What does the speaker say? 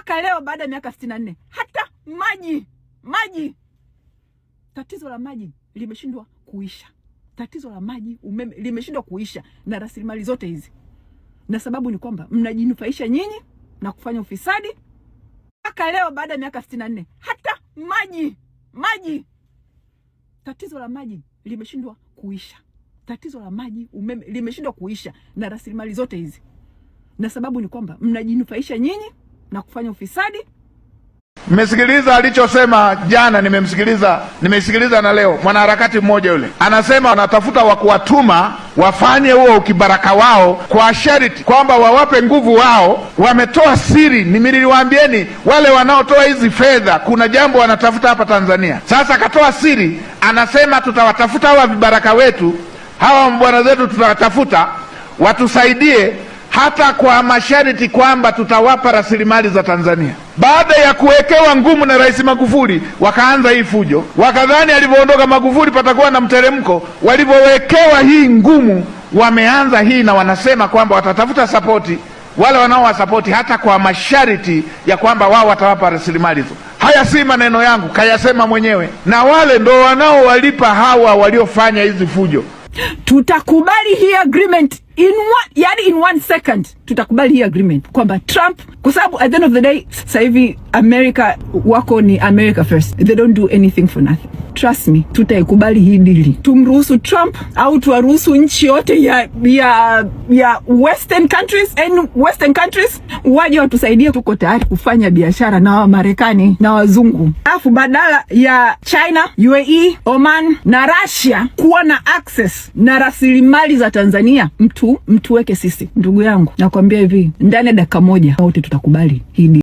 mpaka leo baada ya miaka 64 hata maji, tatizo la maji limeshindwa kuisha. Tatizo la maji, umeme limeshindwa kuisha, na rasilimali zote hizi, na sababu ni kwamba mnajinufaisha nyinyi na kufanya ufisadi. Mpaka leo baada ya miaka 64 hata maji, tatizo la maji limeshindwa kuisha. Tatizo la maji, umeme limeshindwa kuisha, na rasilimali zote hizi, na sababu ni kwamba mnajinufaisha nyinyi na kufanya ufisadi. Mmesikiliza alichosema jana, nimesikiliza na leo. Mwanaharakati mmoja yule anasema wanatafuta wa kuwatuma wafanye huo ukibaraka wao kwa sharti kwamba wawape nguvu wao. Wametoa siri, niliwaambieni wale wanaotoa hizi fedha kuna jambo wanatafuta hapa Tanzania. Sasa akatoa siri, anasema tutawatafuta hawa vibaraka wetu, hawa mbwana zetu, tutawatafuta watusaidie hata kwa masharti kwamba tutawapa rasilimali za Tanzania. Baada ya kuwekewa ngumu na Rais Magufuli, wakaanza hii fujo. Wakadhani alivyoondoka Magufuli patakuwa na mteremko. Walivyowekewa hii ngumu, wameanza hii, na wanasema kwamba watatafuta sapoti, wale wanaowasapoti hata kwa masharti ya kwamba wao watawapa rasilimali hizo. Haya si maneno yangu, kayasema mwenyewe, na wale ndo wanaowalipa hawa waliofanya hizi fujo. Tutakubali hii agreement in one second. Tutakubali hii agreement kwamba Trump, kwa sababu at the end of the day sasa hivi America wako ni America first, they don't do anything for nothing. Trust me, tutaikubali hii deal. Tumruhusu Trump au tuwaruhusu nchi yote ya western countries waje watusaidie, tuko tayari kufanya biashara na wa Marekani na wazungu. Alafu badala ya China, UAE, Oman na Russia kuwa na access na rasilimali za Tanzania, mtuweke sisi. Ndugu yangu, nakwambia hivi, ndani ya dakika moja wote tutakubali hii deal.